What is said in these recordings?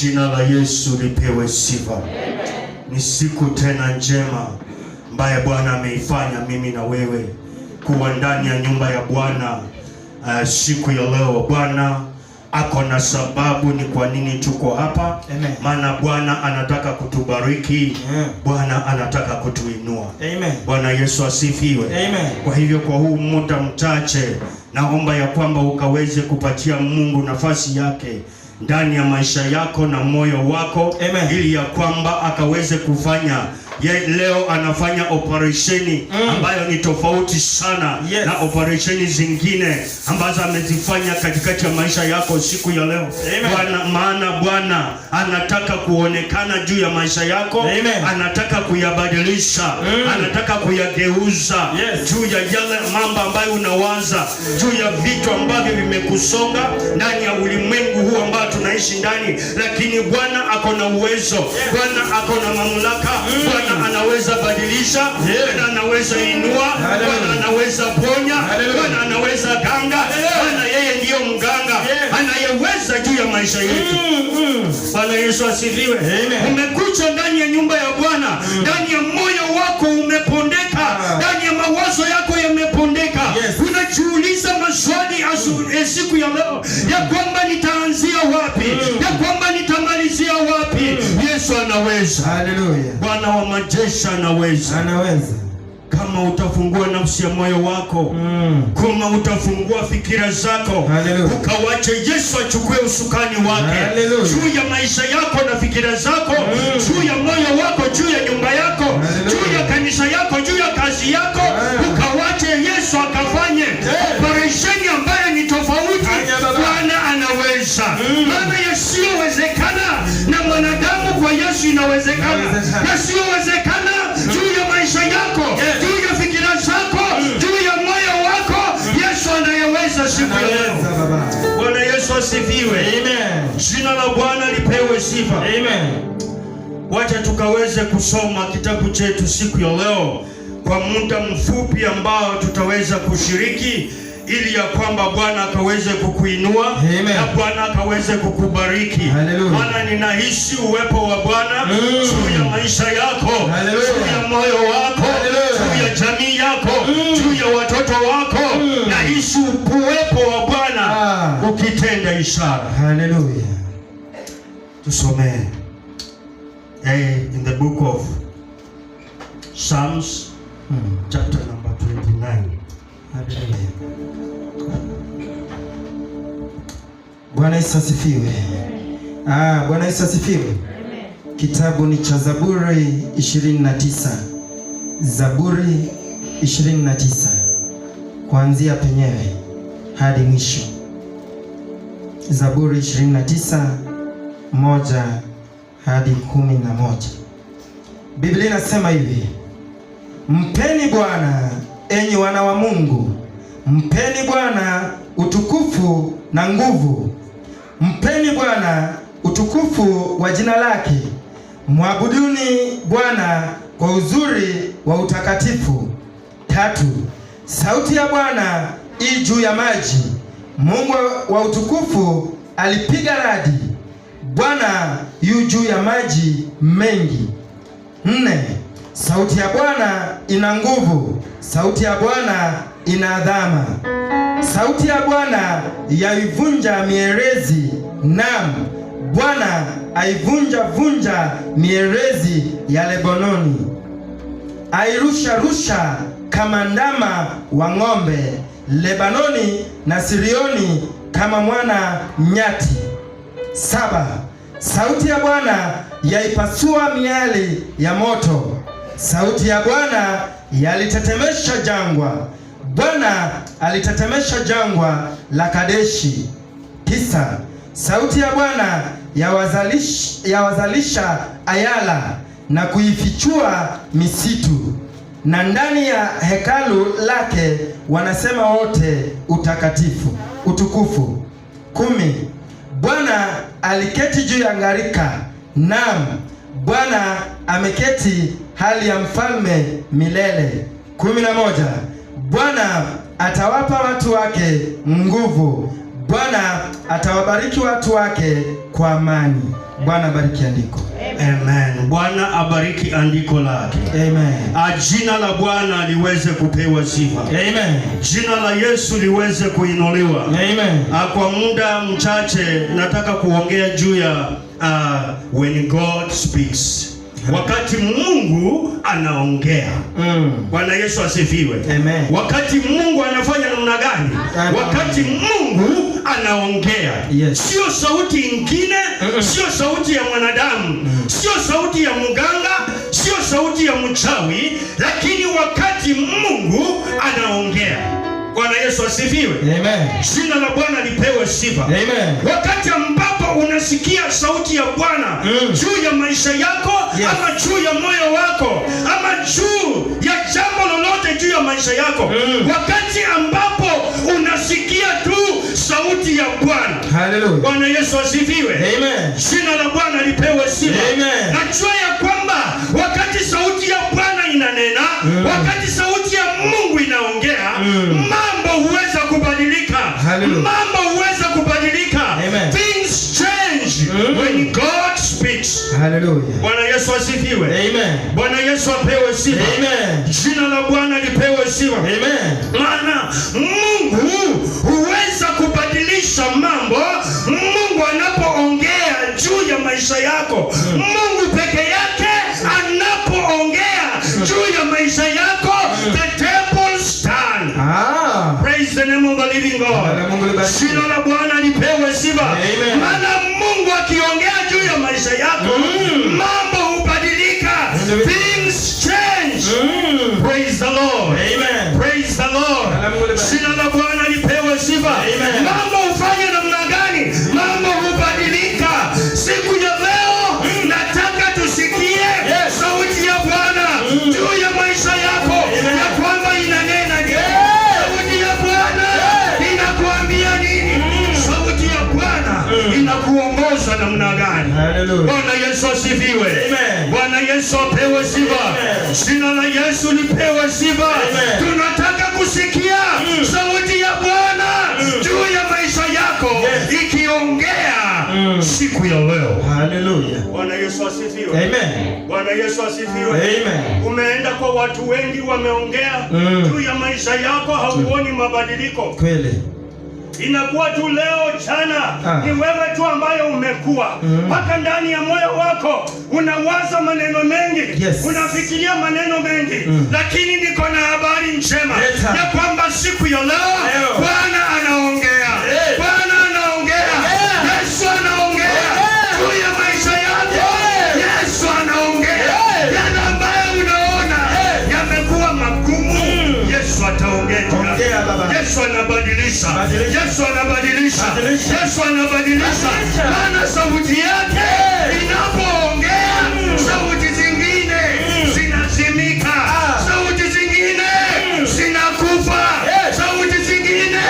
Jina la Yesu lipewe sifa. Ni siku tena njema ambaye Bwana ameifanya mimi na wewe kuwa ndani ya nyumba ya Bwana. Siku ya leo Bwana ako na sababu ni kwa nini tuko hapa. Maana Bwana anataka kutubariki. Bwana anataka kutuinua. Bwana Yesu asifiwe. Kwa hivyo kwa huu muda mchache naomba ya kwamba ukaweze kupatia Mungu nafasi yake ndani ya maisha yako na moyo wako. Ili ya kwamba akaweze kufanya leo anafanya operesheni ambayo ni tofauti sana na operesheni zingine ambazo amezifanya katikati ya maisha yako siku ya leo. Maana Bwana anataka kuonekana juu ya maisha yako. Anataka kuyabadilisha, anataka kuyageuza juu ya yale mambo ambayo unawaza, juu ya vitu ambavyo vimekusonga ndani ya ulimwengu huu ambao tunaishi ndani. Lakini Bwana ako na uwezo, Bwana ako na mamlaka. Bwana anaweza badilisha, Bwana anaweza inua, Bwana anaweza ponya, Bwana anaweza ganga. Bwana yeye ndiyo mganga anayeweza juu ya maisha yetu. Bwana Yesu asifiwe. Umekuja ndani ya nyumba ya Bwana, ndani ya moyo wako umepondeka, ndani ya mawazo yako yamepondeka. Unajiuliza maswali siku ya leo ya kwamba nitaanzia wapi, ya kwamba nitamalizia wapi. Yesu anaweza. Haleluya. Bwana wa majeshi anaweza. Kama utafungua nafsi ya moyo wako, kama utafungua fikira zako, ukawache Yesu achukue usukani wake juu ya maisha yako na fikira zako, juu ya moyo wako, juu ya nyumba yako, juu ya kanisa yako, juu ya kazi yako, ukawache Yesu akafanye operesheni ambayo ni tofauti. Bwana anaweza. Maana yasiyowezekana na mwanadamu kwa Yesu inawezekana. Yasiyowezekana juu ya maisha yako, juu ya fikira zako, juu ya moyo wako, Yesu anayeweza siku ya leo. Bwana Yesu asifiwe. Jina la Bwana lipewe sifa. Wacha tukaweze kusoma kitabu chetu siku ya leo kwa muda mfupi ambao tutaweza kushiriki, ili ya kwamba Bwana akaweze kukuinua na Bwana akaweze kukubariki. Maana ninahisi uwepo wa Bwana juu ya maisha yako, juu ya moyo wako, juu ya jamii yako, juu ya watoto wako. Nahisi uwepo wa Bwana ukitenda ishara. Haleluya. Tusome in the book of Psalms chapter number 29. Bwana Yesu asifiwe. Bwana Yesu asifiwe. Kitabu ni cha Zaburi 29. Zaburi 29 kuanzia penyewe hadi mwisho. Zaburi 29 1 hadi 11. Biblia inasema hivi: Mpeni Bwana enyi wana wa Mungu, mpeni Bwana utukufu na nguvu. Mpeni Bwana utukufu wa jina lake. Mwabuduni Bwana kwa uzuri wa utakatifu. 3. Sauti ya Bwana i juu ya maji. Mungu wa utukufu alipiga radi. Bwana yu juu ya maji mengi. 4. Sauti ya Bwana ina nguvu. Sauti ya Bwana ina adhama. Sauti ya Bwana yaivunja mierezi. Naam, Bwana aivunja mierezi ya Lebanoni. Airusha kama ndama wa ng'ombe. Lebanoni na Sirioni kama mwana nyati. 7. Sauti ya Bwana yaipasua miali ya moto. Sauti ya Bwana yalitetemesha jangwa. Bwana alitetemesha jangwa la Kadeshi. 9. Sauti ya Bwana yawazalisha ayala na kuifichua misitu. Na ndani ya hekalu lake wanasema wote utakatifu, utukufu. 10. Bwana aliketi juu ya ngarika. Naam, Bwana ameketi hali ya mfalme milele. 11. Bwana atawapa watu wake nguvu. Bwana atawabariki watu wake kwa amani. Bwana bariki andiko. Amen. Bwana abariki andiko lake. Amen. Jina la Bwana liweze kupewa sifa. Amen. Jina la Yesu liweze kuinuliwa. Amen. Kwa muda mchache nataka kuongea juu ya when God speaks. Wakati Mungu anaongea. Bwana Yesu asifiwe. Amen. Wakati Mungu anafanya namna gani? Wakati Mungu anaongea. Yes. Sio sauti ingine, sio sauti ya mwanadamu, sio sauti ya mganga, sio sauti ya mchawi, lakini wakati Mungu anaongea. Bwana Yesu asifiwe. Amen. Jina la Bwana lipewe sifa. Amen. Wakati ambapo unasikia sauti ya Bwana juu ya maisha yako, yes, ama juu ya moyo wako, ama juu ya jambo lolote juu ya maisha yako, wakati ambapo unasikia tu sauti ya Bwana. Hallelujah. Bwana Yesu asifiwe. Amen. Jina la Bwana lipewe sifa. Amen. Najua ya kwamba wakati sauti ya Bwana inanena, wakati sauti ya Mungu inaongea, mambo huweza kubadilika. Hallelujah. Mambo huweza kubadilika. Amen. Things change when God speaks. Hallelujah. Bwana Yesu asifiwe. Amen. Bwana Yesu apewe sifa. Amen. Jina la Bwana lipewe sifa. Amen. Maana Mungu huweza kubadilisha mambo. Mungu anapoongea juu ya maisha yako, Mungu peke yake anapoongea juu ya maisha yako, the temple stand. Praise the name of the living God. Jina la Bwana lipewe sifa. Maana Mungu akiongea juu ya maisha yako, mambo hubadilika. Things change. Praise the Lord. Amen. Praise the Lord. Jina la Bwana lipewe sifa. Mambo hufanya namna gani? Mambo hubadilika. Siku ya leo nataka tusikie sauti ya Bwana juu ya maisha yako, ya kwamba inanena nini? Sauti ya Bwana inakuambia nini? Sauti ya Bwana inakuongoza namna gani? Bwana Yesu asifiwe. Bwana Yesu apewe sifa. Jina la Yesu lipewe sifa. Tunataka kusikia sauti ya Bwana juu ya maisha yako ikiongea siku ya leo. Hallelujah. Bwana Yesu asifiwe. Amen. Bwana Yesu asifiwe. Amen. Umeenda kwa watu wengi wameongea juu ya maisha yako, hauoni mabadiliko. Kweli. Inakuwa tu leo jana, ni wewe tu ambaye umekuwa mpaka ndani ya moyo wako unawaza maneno mengi, unafikiria maneno mengi, lakini niko na habari njema ya kwamba siku ya leo Bwana anaongea. Bwana anaongea. Yesu anaongea juu ya maisha yako. Yesu anaongea. Yale ambayo unaona yamekuwa magumu, Yesu ataongea. Yesu anabadilisha. Yesu anabadilisha. Yesu anabadilisha. Maana sauti yake inapoongea, sauti zingine zinazimika, sauti zingine zinakufa, sauti zingine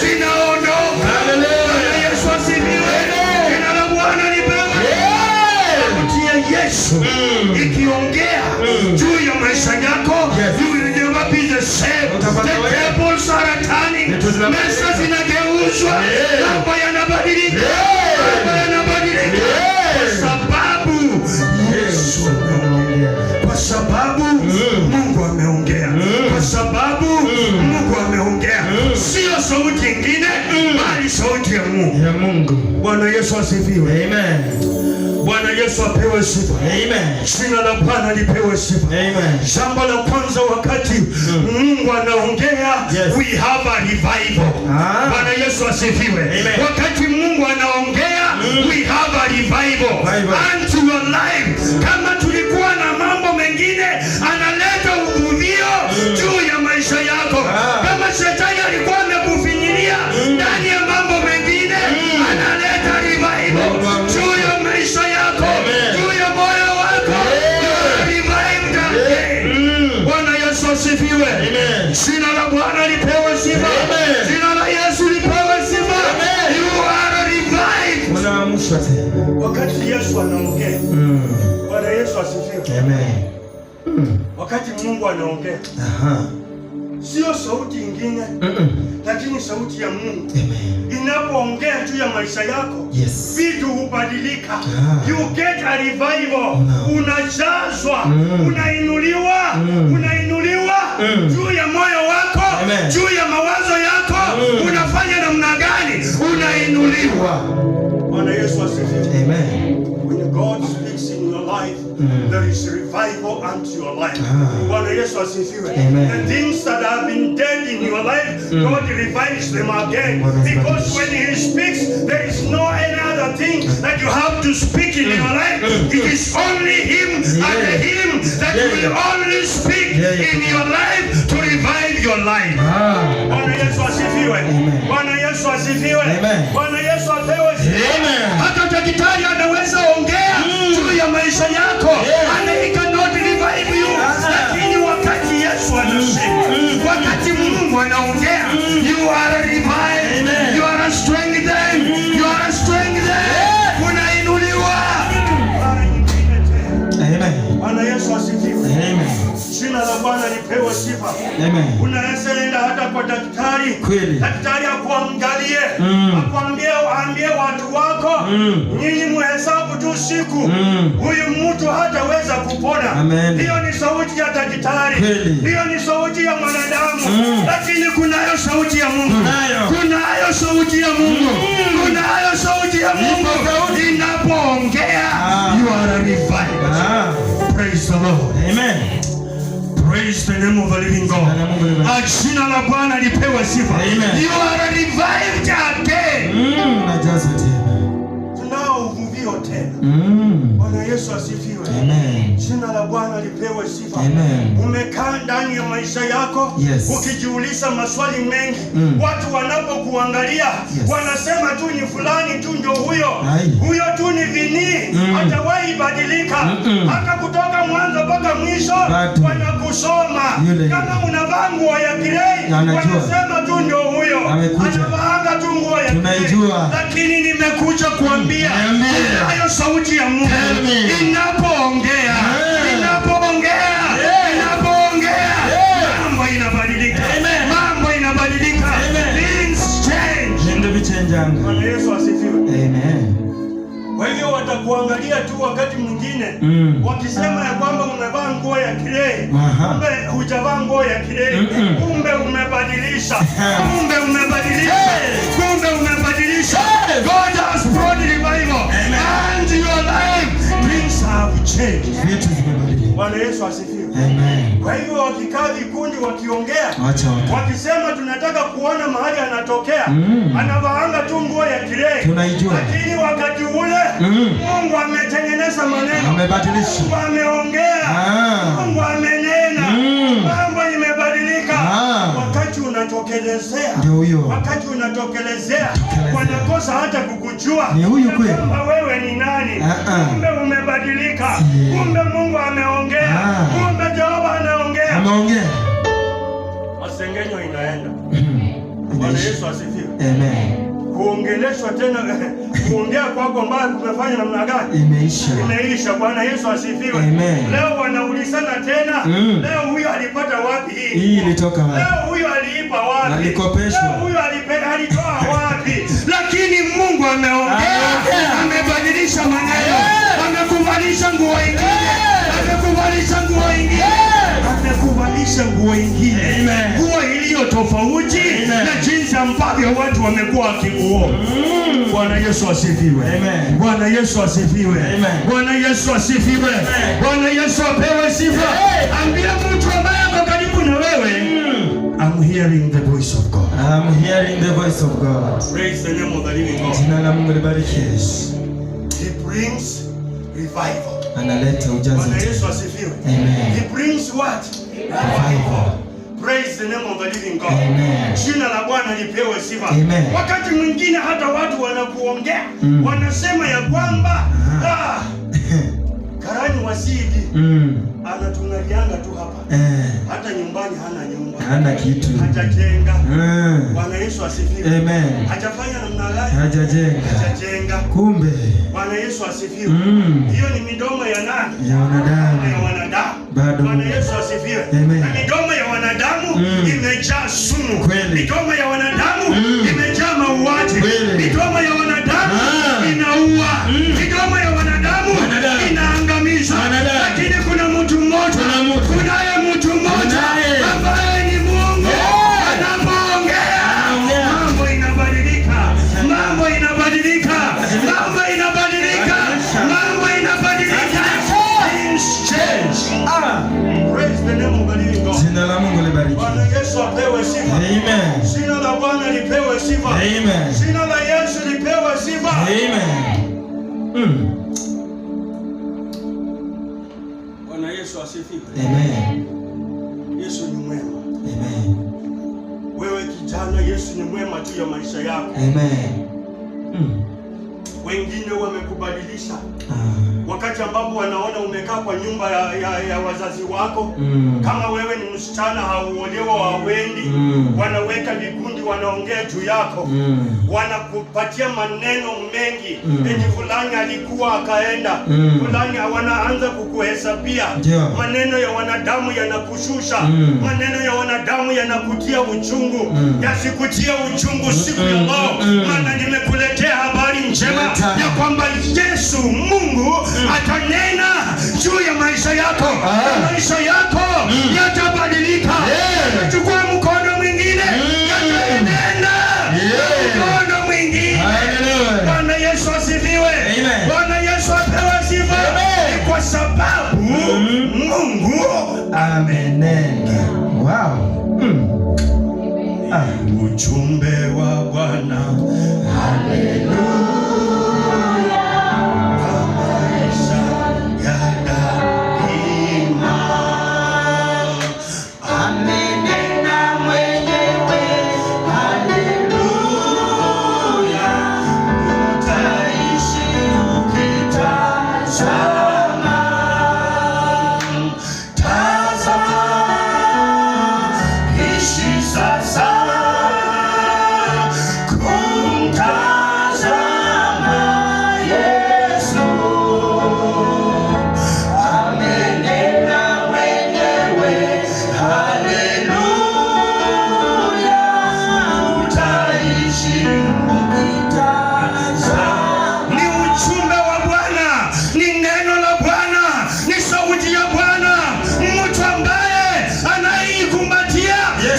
zinaondoka. Bwana Yesu asifiwe. Jina la Bwana lipewe. Sauti ya Yesu ikiongea juu ya maisha yako, you will never be the same. The tables are turning. Mesa zinageuzwa. Mambo yanabadilika. Mambo yanabadilika. Kwa sababu Yesu anaongea. Kwa sababu Mungu ameongea. Kwa sababu Mungu ameongea. Sio sauti nyingine, bali sauti ya Mungu. Ya Mungu. Bwana Yesu asifiwe. Amen. Bwana Yesu apewe sifa. Amen. Jina la Bwana lipewe sifa. Amen. Jambo la kwanza, wakati Mungu anaongea, we have a revival. Bwana Yesu asifiwe. Wakati Mungu anaongea, we have a revival. Unto your life. Kama tulikuwa na mambo mengine, analeta uvuvio juu ya maisha yako. Kama shetani alikuwa amekufinyilia ndani ya mambo mengine, analeta revival juu ya maisha yako, juu ya moyo wako. Revive again. Bwana Yesu asifiwe. Jina la Bwana lipewe sifa. Jina la Yesu lipewe sifa. You are revived. Unaamshwa tena. Wakati Yesu anaongea. Bwana Yesu asifiwe. Amen. Wakati Mungu anaongea. sio sauti nyingine, lakini sauti ya Mungu. Inapoongea juu ya maisha yako, vitu hubadilika. You get a revival. Unajazwa, unainuliwa, juu ya moyo wako, juu ya mawazo yako. Unafanya namna gani? Unainuliwa. Bwana Yesu asifiwe. Amen. When God speaks in your life, there is revival unto your life. Bwana Yesu asifiwe. The things that have been dead in your life, God revives them again. Because when He speaks, there is no any other thing that you have to speak in your life. It is only Him and Him that will only speak in your life to revive your life. Bwana Yesu asifiwe. Bwana Yesu asifiwe. Bwana Yesu apewe sifa. Hata daktari anaweza ongea juu ya maisha yako, and he cannot revive you. Lakini wakati Yesu anasema, wakati Mungu anaongea, you are revived, you are strengthened, you are strengthened. Unainuliwa. Amen. Bwana Yesu asifiwe. Amen. Jina la Bwana lipewe sifa. Amen. Unaweza enda hata kwa daktari. Daktari akuangalie, akwambie watu wako, nyinyi muhesabu tu siku, huyu mtu hataweza kupona. Hiyo ni sauti ya daktari. Hiyo ni sauti ya mwanadamu. Lakini kunayo sauti ya Mungu. Kunayo sauti ya Mungu. Kunayo sauti ya Mungu. Inapoongea, you are revived. Praise the Lord. Amen. Praise the name of the living God. Jina la Bwana lipewe sifa. You are revived again. Tunao uvuvio tena. Bwana Yesu asifiwe. Amen. Jina la Bwana lipewe sifa. Amen. Umekaa ndani ya maisha yako, ukijiuliza maswali mengi. Watu wanapokuangalia, wanasema tu ni fulani tu ndio huyo. Huyo tu ni vini, hatawahi badilika. Hata kutoka mwanzo mpaka mwisho wanakusoma. Kama unavaa nguo ya kirei, wanasema tu ndio huyo. Anavaa tu nguo ya kirei. Lakini nimekuja kuambia, hayo sauti ya Mungu inapoongea, mambo inabadilika. Mambo inabadilika. Things change. Ndio vichenjanga. Bwana Yesu asifiwe. Amen. Kwa hivyo watakuangalia tu wakati mwingine, wakisema ya kwamba umevaa nguo ya kirei, kumbe hujavaa nguo ya kirei, kumbe umebadilisha. Kumbe umebadilisha. God has brought revival and your life. Things have changed. Bwana Yesu asifiwe. Amen. Kwa hivyo wakikaa vikundi wakiongea, wakisema tunataka kuona mahali anatokea, anavaanga tu nguo ya kirei. Lakini wakati ule Mungu ametengeneza maneno, amebadilisha, Mungu ameongea, Mungu amenena, mambo imebadilika. Wakati unatokelezea, wanakosa hata kukujua kwamba wewe ni nani. Kumbe umebadilika. Kumbe Mungu ameongea. Kumbe Jehova anaongea. Masengenyo inaenda. Bwana Yesu asifiwe. Amen. Kuongeleshwa tena, kuongea kwako mbaya kumefanya namna gani? Imeisha. Bwana Yesu asifiwe. Amen. Leo wanaulizana tena, leo huyu alipata wapi hii? Hii ilitoka wapi? Leo huyu aliipa wapi? Alikopeshwa. Leo huyu alitoa wapi? Lakini Mungu ameongea, amebadilisha maneno, amekuvalisha nguo ingine, nguo ingine, nguo iliyo tofauti na jinsi ambavyo watu wamekuwa wakikuoa. Bwana Yesu asifiwe. Bwana Yesu asifiwe. Bwana Yesu asifiwe. Bwana Yesu apewe sifa. Ambia mtu ambaye ako karibu na wewe, I'm hearing the voice of God. I'm hearing the voice of God. Praise the name of the living God. Jina la Mungu libarikiwe. He brings revival. Analeta ujazo. Bwana Yesu asifiwe. Amen. He brings what? Revival. Praise the name of the living God. Amen. Jina la Bwana lipewe sifa. Amen. Wakati mwingine hata watu wanakuongea, wanasema ya kwamba karani wasidi anatungalianga tu hapa. Hata nyumbani hana nyumba, hana kitu, hajajenga. Bwana Yesu asifiwe. Amen. Hajafanya namna gani? Hajajenga. Kumbe Bwana Yesu asifiwe. Hiyo ni midomo ya nani? Ya wanadamu. Ya wanadamu. Bado. Bwana Yesu asifiwe. Amen. Na midomo ya wanadamu imejaa sumu. Midomo ya wanadamu imejaa mauaji. Midomo ya wanadamu inaua. Midomo ya wanadamu inaangamiza. Lakini kuna mtu mmoja, kunaye mtu mmoja ambaye ni Mungu. Anapoongea mambo inabadilika. Mambo inabadilika. Mambo inabadilika. Mambo inabadilika. Things change. Praise the name of the living God. Jina la Mungu libarikiwe. Bwana Yesu apewe sifa. Amen. Jina la Bwana lipewe sifa. Amen. Jina la Yesu lipewe sifa. Amen. Bwana Yesu asifiwe. Amen. Yesu ni mwema. Amen. Wewe kijana, Yesu ni mwema juu ya maisha yako. Amen. Wengine wamekubadilisha. Wakati ambapo wanaona umekaa kwa nyumba ya wazazi wako, kama wewe ni msichana hauolewa, hawendi, wanaweka vikundi, wanaongea juu yako, wanakupatia maneno mengi, eti fulani alikuwa akaenda, fulani, wanaanza kukuhesabia. Maneno ya wanadamu yanakushusha, maneno ya wanadamu yanakutia uchungu. Yasikutia uchungu siku ya leo, maana nimekuletea habari njema ya kwamba Yesu Mungu atanena juu ya maisha yako. Maisha yako yatabadilika. Chukua mkono mwingine, yataenenda mkono mwingine. Bwana Yesu asifiwe. Bwana Yesu apewe sifa. Kwa sababu Mungu amenena. Wow. Ujumbe wa Bwana. Haleluya.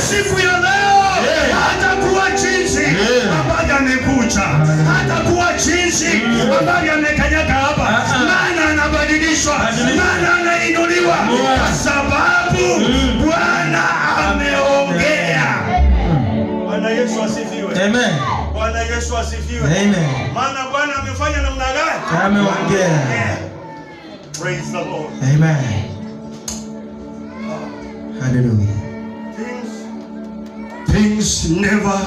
Siku ya leo hatakuwa jinsi ambavyo amekuja, hatakuwa jinsi ambavyo amekanyaga hapa, maana anabadilishwa, maana anainuliwa, kwa sababu Bwana ameongea. Bwana Yesu asifiwe. Amen. Bwana Yesu asifiwe. Amen. Maana Bwana amefanya namna gani? Ameongea. Praise the Lord. Amen. Hallelujah. Things never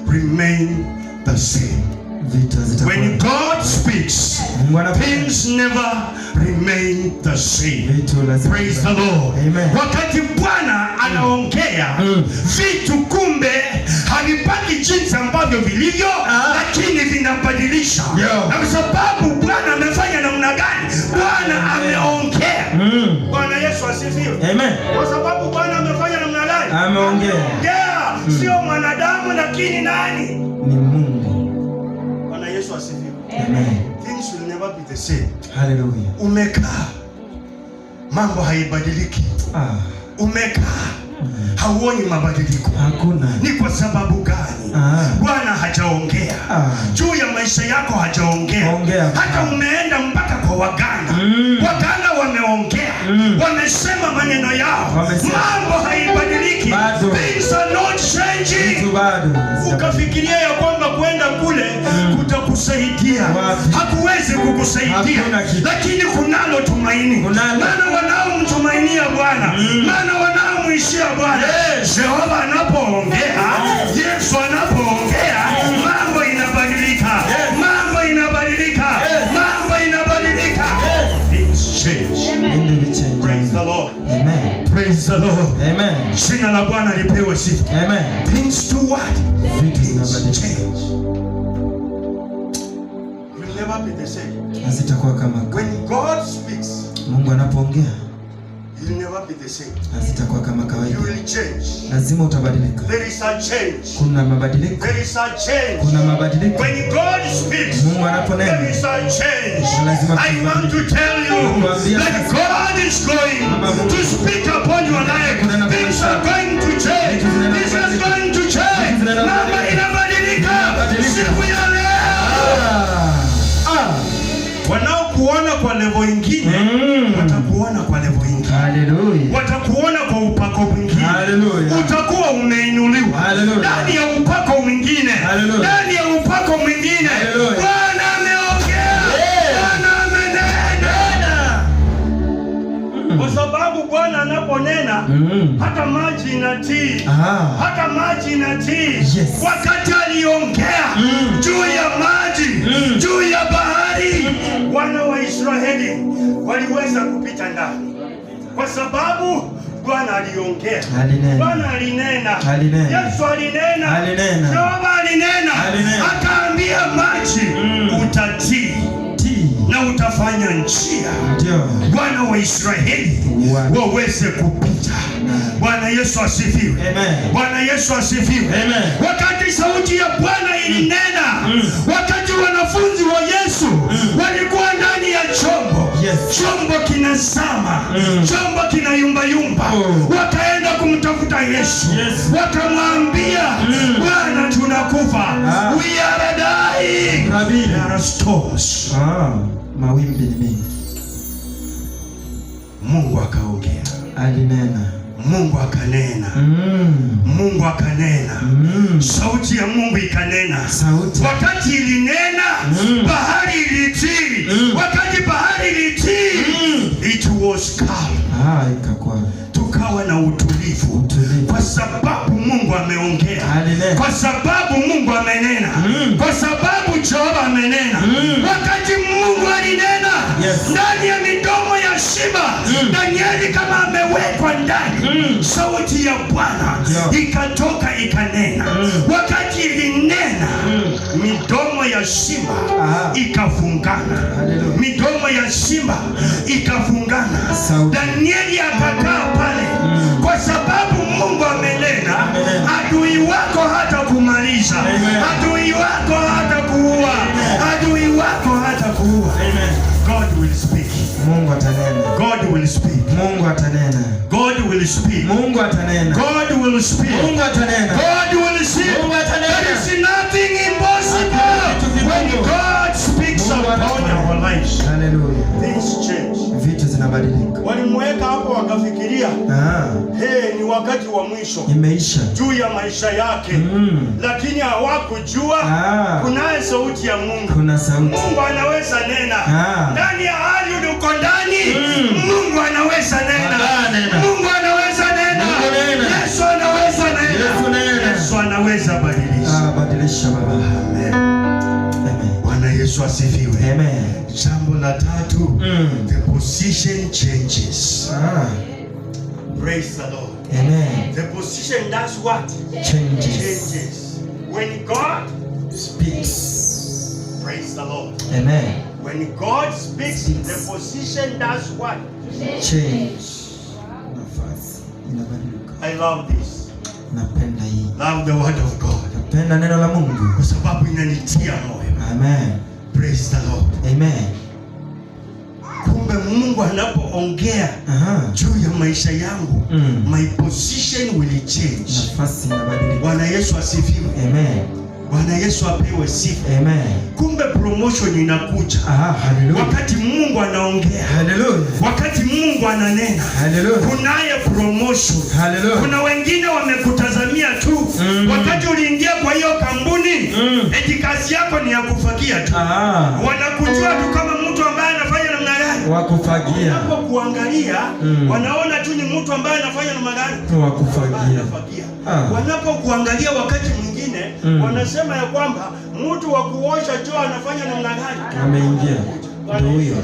remain the same. When God speaks, things never remain the same. Praise the Lord. Amen. Wakati Bwana anaongea, vitu kumbe havipaki jinsi ambavyo vilivyo, lakini vinabadilisha. Na kwa sababu Bwana amefanya namna gani? Bwana ameongea. Bwana Yesu asifiwe. Amen. Kwa sababu Bwana amefanya namna gani? Ameongea. Sio mwanadamu, lakini nani? Ni Mungu. Bwana Yesu asifiwe. Amen. Things will never be the same. Hallelujah. Umekaa, mambo haibadiliki. Umekaa, hauoni mabadiliko. Hakuna. Ni kwa sababu gani? Bwana hajaongea. Juu ya maisha yako hajaongea. Hata umeenda mpaka kwa waganga. Waganga wameongea. Wamesema maneno yao. Mambo haibadiliki. Things are not changing. Ukafikiria ya kwamba kwenda kule kutakusaidia. Hakuwezi kukusaidia. Lakini kunalo tumaini. Maana wanaomtumainia Bwana, maana wanaomwishia Bwana. Jehova anapoongea, Yesu anapoongea, mambo inabadilika. Mambo inabadilika. Mambo inabadilika. Things change. the Lord. Amen. Jina la Bwana lipewe sifa. Amen. Things to what? Vitu zinabadilika. Change. You'll never be the same. Hazitakuwa kama When God speaks, Mungu anapoongea, you'll never be the same. hazitakuwa kama kawaida. You will change. Lazima utabadilika. There is a change. Kuna mabadiliko. There is a change. Kuna mabadiliko. When God speaks, Mungu anaponena, there is a change. lazima I want to tell you that God is going to speak upon your life. Things are going to change. This is going to change. Mambo inabadilika. Siku ya leo. Wanaokuona kwa level ingine watakuona kwa level ingine. Hallelujah. Watakuona kwa upako mwingine. Hallelujah. Utakuwa umeinuliwa. Hallelujah. Ndani ya upako mwingine. Hallelujah. Ndani ya upako mwingine. Hallelujah. Bwana ameongea. Bwana amenena. Kwa sababu Bwana anaponena hata maji inatii. Hata maji inatii. Yes. Wakati aliongea juu ya maji, juu ya bahari, wana wa Israeli waliweza kupita ndani. Kwa sababu Bwana aliongea. Bwana alinena. Yesu alinena. Jehova alinena. Akaambia maji, utatii na utafanya njia wana wa Israeli waweze kupita. Bwana Yesu asifiwe. Bwana Yesu asifiwe. Wakati sauti ya Bwana ilinena, wakati wanafunzi wa Yesu walikuwa ndani ya chombo, chombo kinazama, chombo kinayumba yumba, wakaenda kumtafuta Yesu, wakamwambia, Bwana tunakufa, we are dying, there are storms. Mawimbi ni mengi. Mungu akaongea. Alinena. Mungu akanena. Mungu akanena. Sauti ya Mungu ikanena. Wakati ilinena, bahari ilitii. Wakati bahari ilitii, it was calm. Ikakuwa. Tukawa na utulivu. Kwa sababu Mungu ameongea. Kwa sababu Mungu amenena. Kwa sababu Jehova amenena. Wakati Mungu alinena, ndani ya midomo ya shima, Danieli kama amewekwa ndani, sauti ya Bwana ikatoka ikanena. Wakati ilinena, midomo ya shima ikafungana. Midomo ya shima ikafungana. Danieli akakaa pale. Kwa sababu Mungu amenena, adui wako hata kumaliza, adui wako hata kuua, adui wako hata kuua. God will speak. Mungu atanena. God will speak. Mungu atanena. God will speak. Mungu atanena. God will speak. Mungu atanena. God will speak. Mungu atanena. There is nothing impossible when God speaks upon our lives. Hallelujah. Things change. Vitu zinabadilika. Walimweka hapo wakafikiria, ni wakati wa mwisho. Imeisha. Juu ya maisha yake. Lakini hawakujua kunaye sauti ya Mungu. Kuna sauti. Mungu anaweza nena. Ndani ya hali uko ndani, Mungu anaweza nena. Mungu anaweza nena. Yesu anaweza nena. Yesu anaweza badilisha. Badilisha Baba. Amen. Bwana Yesu asifiwe. Amen. Jambo la tatu, the position changes. Praise the Lord. Amen. The position does what? Changes. When God speaks. Praise the Lord. Amen. When God speaks, the position does what? Change. Nafasi inabadilika. I love this. Napenda hii. Love the word of God. Napenda neno la Mungu kwa sababu inanitia moyo. Amen. Praise the Lord. Amen. Kumbe Mungu anapoongea juu ya maisha yangu, my position will change. Nafasi inabadilika. Bwana Yesu asifiwe. Amen. Bwana Yesu apewe sifa. Amen. Kumbe promotion inakuja. Hallelujah. Wakati Mungu anaongea. Hallelujah. Wakati Mungu ananena. Hallelujah. Kunaye promotion. Hallelujah. Kuna wengine wamekutazamia tu. Wakati uliingia kwa hiyo kampuni, eti kazi yako ni ya kufagia tu. Wanakujua tu kama mtu ambaye anafanya namna gani? Wakufagia. Wanapokuangalia, wanaona tu ni mtu ambaye anafanya namna gani? Wakufagia. Wanapokuangalia wakati mwingine, wanasema ya kwamba mtu wa kuosha choo anafanya namna gani? Ameingia. Ndio huyo.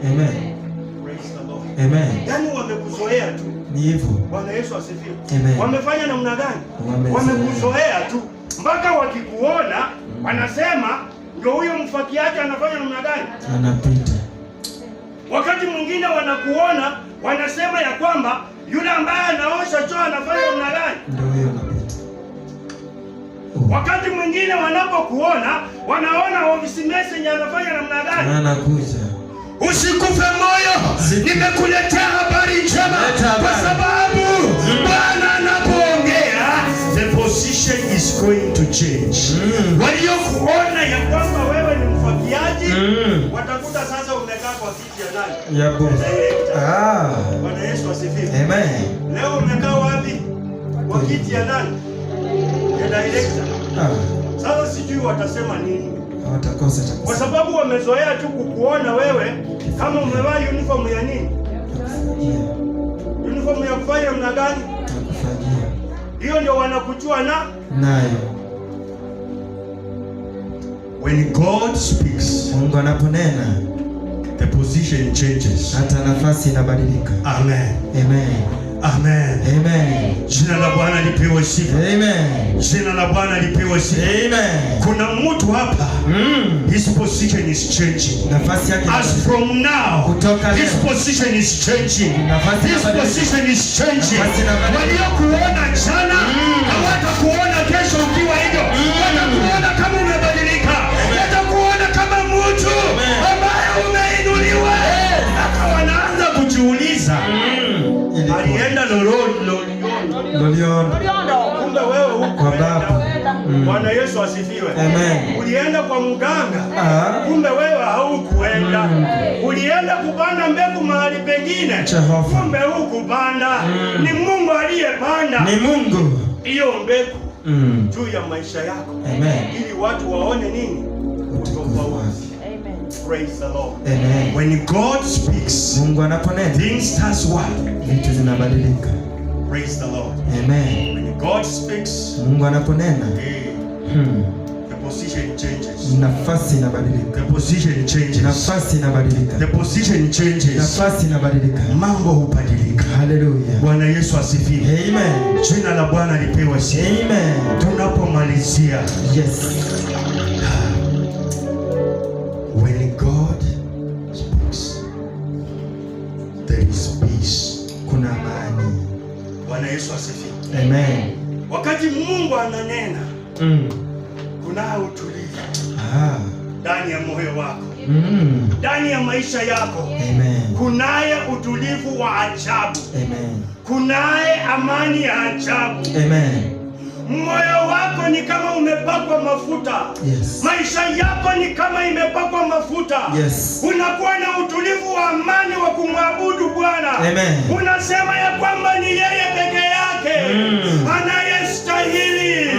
Amen. Praise the Lord. Amen. Yaani wamekuzoea tu. Ni hivyo. Bwana Yesu asifiwe. Amen. Wamefanya namna gani? Wamekuzoea tu mpaka wakikuona wanasema ndio huyo mfakiaji anafanya namna gani? Anapita. Wakati mwingine wanakuona wanasema ya kwamba yule ambaye anaosha choo anafanya namna gani? Ndio huyo anapita. Wakati mwingine wanapokuona wanaona office message anafanya namna gani? Anakuja. Usikufe moyo, nimekuletea habari njema kwa sababu Bwana anapoongea the position is going to change. Waliokuona ya kwamba wewe ni mfagiaji watakuta sasa umekaa kwa kiti ya nani? Ya boss. Bwana Yesu asifiwe. Amen. Leo umekaa wapi? Kwa kiti ya nani? Ya director. Sasa sijui watasema nini. Watakosa cha kwa sababu wamezoea tu kukuona wewe kama umevaa uniform ya nini? Uniform ya kufanya mna gani? Kufagia. Hiyo ndio wanakujua nayo. When God speaks, Mungu anaponena, the position changes. Hata nafasi inabadilika. Amen. Amen. Amen. Amen. Jina la Bwana lipewe sifa. Amen. Jina la Bwana lipewe sifa. Amen. Kuna mtu hapa, his position is changing. Nafasi yake as from now, his position is changing. His position is changing. Waliokuona jana hawatakuona kesho ukiwa hivyo. Watakuona kama umebadilika. Watakuona kama mtu ambaye umeinuliwa. Hata wanaanza kujiuliza alienda lolion. Kumbe wewe huko kwa baba. Bwana Yesu asifiwe. Amen. Ulienda kwa mganga. Kumbe wewe haukuenda. Ulienda kupanda mbegu mahali pengine. Kumbe hukupanda. Ni Mungu aliyepanda. Ni Mungu. Hiyo mbegu juu ya maisha yako. Amen. Ili watu waone nini? Utofauti. Praise the Lord. Amen. When God speaks, Mungu anaponena, things starts what? Vitu zinabadilika. Praise the Lord. Amen. When God speaks, Mungu anaponena, the position changes. Nafasi inabadilika. The position changes. Nafasi inabadilika. The position changes. Nafasi inabadilika. Mambo hubadilika. Hallelujah. Bwana Yesu asifiwe. Amen. Jina la Bwana lipewe sifa. Amen. Tunapomalizia. Yes. When God speaks, there is peace. Kuna amani. Bwana Yesu asifiwe. Amen. Wakati Mungu ananena, kuna utulivu ndani ya moyo wako, ndani ya maisha yako. Amen. Kunaye utulivu wa ajabu. Amen. Kunaye amani ya ajabu. Amen. Moyo wako ni kama umepakwa mafuta. Yes. Maisha yako ni kama imepakwa mafuta. Yes. Unakuwa na utulivu wa amani wa kumwabudu Bwana. Amen. Unasema ya kwamba ni yeye peke yake anayestahili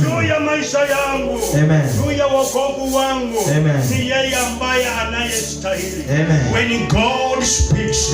juu ya maisha yangu. Amen. Juu ya wokovu wangu. Amen. Ni yeye ambaye anayestahili. Amen. When God speaks,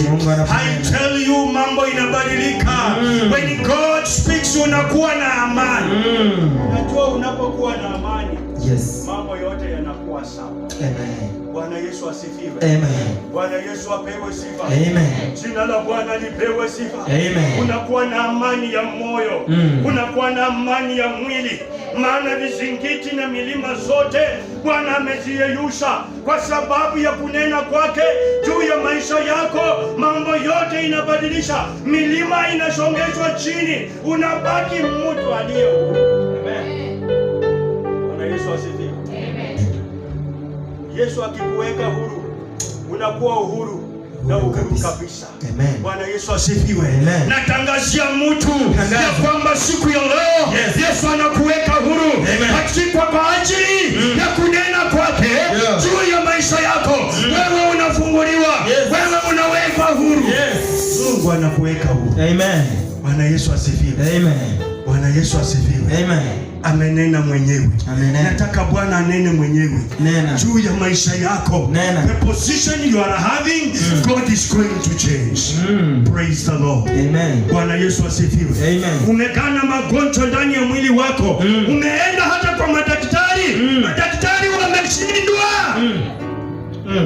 I tell you mambo inabadilika. When God speaks unakuwa na amani. Unajua unapokuwa na amani, yes, mambo yote yanakuwa sawa. Amen. Bwana Yesu asifiwe. Amen. Bwana Yesu apewe sifa. Amen. Jina la Bwana lipewe sifa. Amen. Unakuwa na amani ya moyo. Unakuwa na amani ya mwili. Maana vizingiti na milima zote Bwana ameziyeyusha kwa sababu ya kunena kwake juu ya maisha yako. Mambo yote inabadilisha. Milima inashongeshwa chini. Unabaki mtu aliye huru. Amen. Bwana Yesu asifiwe. Yesu akikuweka huru, unakuwa uhuru na uhuru kabisa. Amen. Bwana Yesu asifiwe. Natangazia mtu ya kwamba siku ya leo Yesu anakuweka huru. Hakika kwa ajili ya kunena kwake juu ya maisha yako. Wewe unafunguliwa. Wewe unawekwa huru. Mungu anakuweka huru. Amen. Bwana Yesu asifiwe. Amen. Bwana Yesu asifiwe. Amen. Amenena mwenyewe. Nataka Bwana anene mwenyewe juu ya maisha yako. The position you are having, God is going to change. Praise the Lord. Amen. Bwana Yesu asifiwe. Amen. Umekaa na magonjwa ndani ya mwili wako. Umeenda hata kwa madaktari. Madaktari wameshindwa.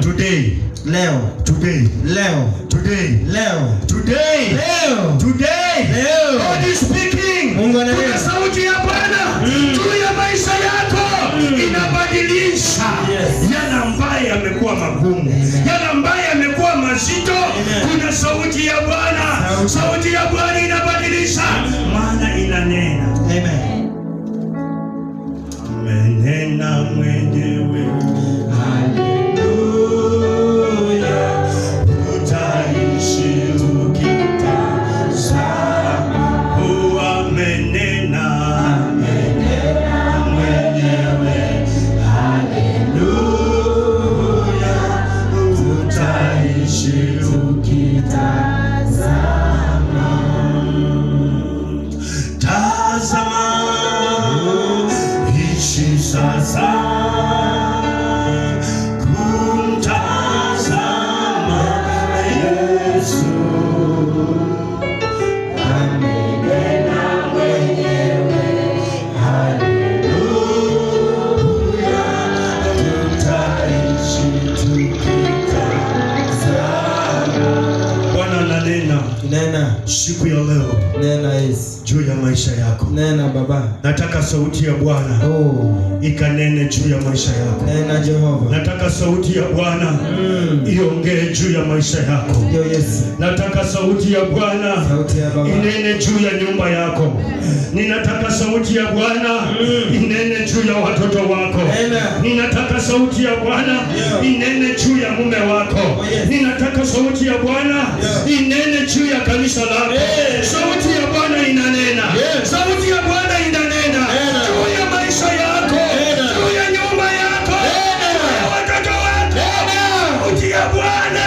Today Leo. Today. Leo. Today. Leo. Today. Leo. Today. Leo. God is speaking. Mungu ananena. Kuna sauti ya Bwana juu ya maisha yako inabadilisha yale ambayo yamekuwa magumu, yale ambayo yamekuwa mazito. Kuna sauti ya Bwana. Sauti ya Bwana inabadilisha, maana inanena. Amen. Amenena mwenyewe. Siku ya leo nena Yesu juu ya maisha yako. Nena Baba. Nataka sauti ya Bwana ikanene juu ya maisha yako. Nena Jehova. Nataka sauti ya Bwana iongee juu ya maisha yako. Ndio Yesu. Nataka sauti ya Bwana inene juu ya nyumba yako. Ninataka sauti ya Bwana inene juu ya watoto wako. Ninataka sauti ya Bwana inene juu ya mume wako. Ninataka sauti ya Bwana inene juu ya kanisa lako. Sauti ya Bwana inanena. Sauti ya Bwana inanena juu ya maisha yako, juu ya nyumba yako, juu ya watoto wako. Sauti ya Bwana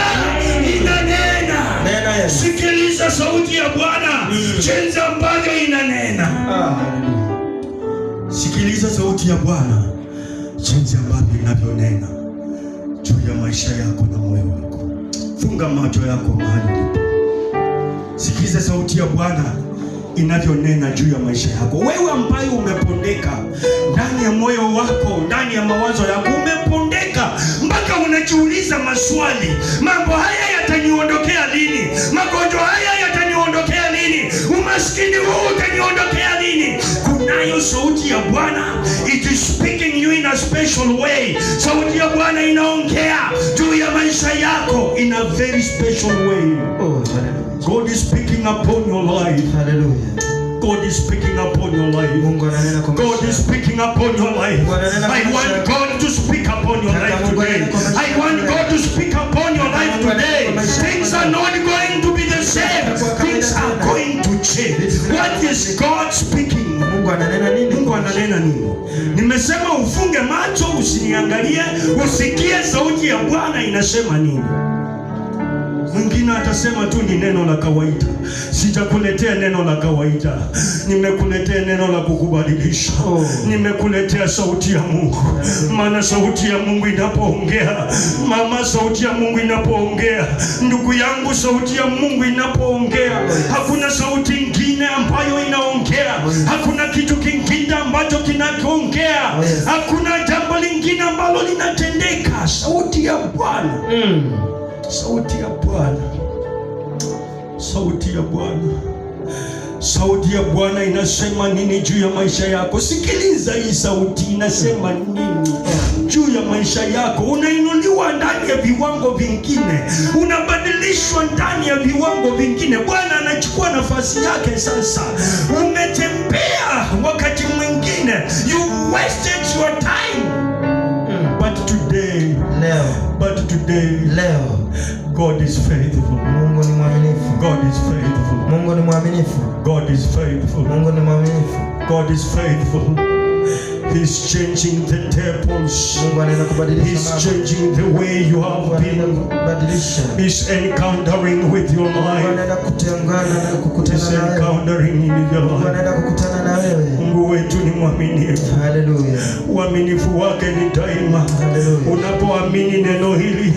inanena. Sikiliza sauti ya Bwana jinsi ambavyo inanena. Sikiliza sauti ya Bwana jinsi ambavyo inavyonena juu ya maisha yako na moyo wako. Funga macho yako mahali ulipo. Sikiza sauti ya Bwana inavyonena juu ya maisha yako. Wewe ambaye umepondeka ndani ya moyo wako, ndani ya mawazo yako, umepondeka mpaka unajiuliza maswali, mambo haya yataniondokea lini? Magonjwa haya yataniondokea lini? Umaskini huu utaniondokea lini? Kunayo sauti ya Bwana, it is speaking you in a special way. Sauti ya Bwana inaongea juu ya maisha yako in a very special way. God is speaking upon your life. Hallelujah. God is speaking upon your life. God is speaking upon your life. I want God to speak upon your life today. I want God to speak upon your life today. Things are not going to be the same. Things are going to change. What is God speaking? Mungu ananena nini? Nimesema ufunge macho, usiniangalie, usikie sauti ya Bwana inasema nini. Mwingine atasema tu ni neno la kawaida. Sijakuletea neno la kawaida. Nimekuletea neno la kukubadilisha. Nimekuletea sauti ya Mungu. Maana sauti ya Mungu inapoongea, mama, sauti ya Mungu inapoongea, ndugu yangu, sauti ya Mungu inapoongea, hakuna sauti nyingine ambayo inaongea. Hakuna kitu kingine ambacho kinaongea. Hakuna jambo lingine ambalo linatendeka. Sauti ya Bwana. Sauti ya Bwana. Sauti ya Bwana. Sauti ya Bwana inasema nini juu ya maisha yako? Sikiliza hii sauti inasema nini juu ya maisha yako. Unainuliwa ndani ya viwango vingine. Unabadilishwa ndani ya viwango vingine. Bwana anachukua nafasi yake sasa. Umetembea wakati mwingine. You wasted your time. But today, God is faithful. Mungu ni mwaminifu. God is faithful. Mungu ni mwaminifu. God is faithful. Mungu ni mwaminifu. God is faithful. He's changing the tables. He's changing the way you have been. He's encountering with your life. He's encountering in your life. Mungu wetu ni mwaminifu. Uaminifu wake ni daima. Unapoamini neno hili,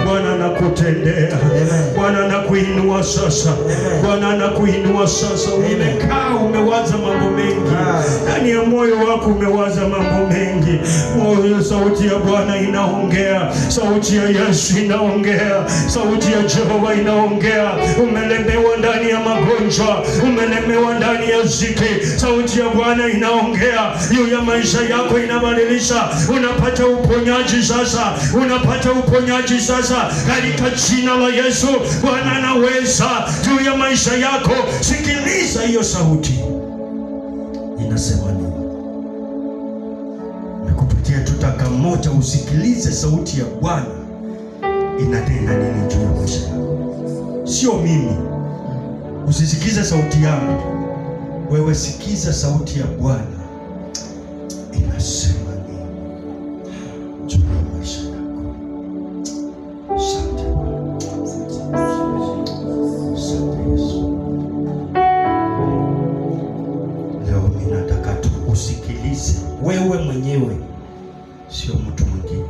Bwana anakutendea. Bwana anakuinua sasa. Bwana anakuinua sasa. Umekaa umewaza mambo mengi. Ndani ya moyo wako umewaza unawaza mambo mengi. Moyo, sauti ya Bwana inaongea, sauti ya Yesu inaongea, sauti ya Jehova inaongea. Umelemewa ndani ya magonjwa, umelemewa ndani ya ziki, sauti ya Bwana inaongea juu ya maisha yako, inabadilisha. Unapata uponyaji sasa, unapata uponyaji sasa katika jina la Yesu. Bwana anaweza juu ya maisha yako. Sikiliza hiyo sauti inasema nini. Nakupatia tu dakika moja usikilize sauti ya Bwana inanena nini juu ya maisha yako. Sio mimi, usisikize sauti yangu, wewe sikiza sauti ya Bwana inasema nini juu ya maisha yako. Asante Bwana, asante Yesu. Leo mimi nataka tu usikilize wewe mwenyewe, sio mtu mwingine.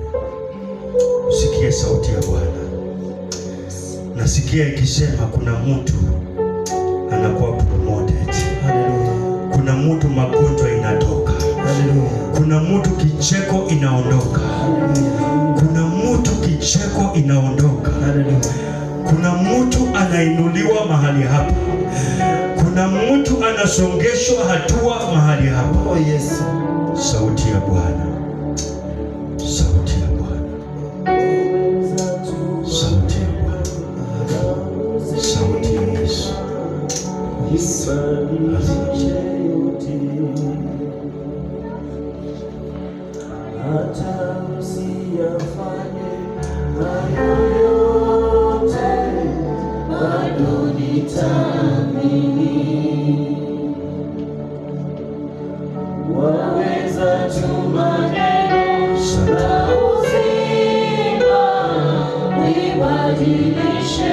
Usikie sauti ya Bwana. Nasikia ikisema kuna mtu anakuwa promoted. Haleluya. Kuna mtu magonjwa inatoka. Haleluya. Kuna mtu kicheko inaondoka. Haleluya. Kuna mtu kicheko inaondoka. Haleluya. Kuna mtu anainuliwa mahali hapa. Kuna mtu anasongeshwa hatua mahali hapa. Oh Yesu. Sauti ya Bwana. Sauti ya Bwana. Sauti ya Bwana. Sauti ya Yesu. Hata usiyafanye hayo yote, bado nitaamini. Waweza tu maneno la uzima, nibadilishe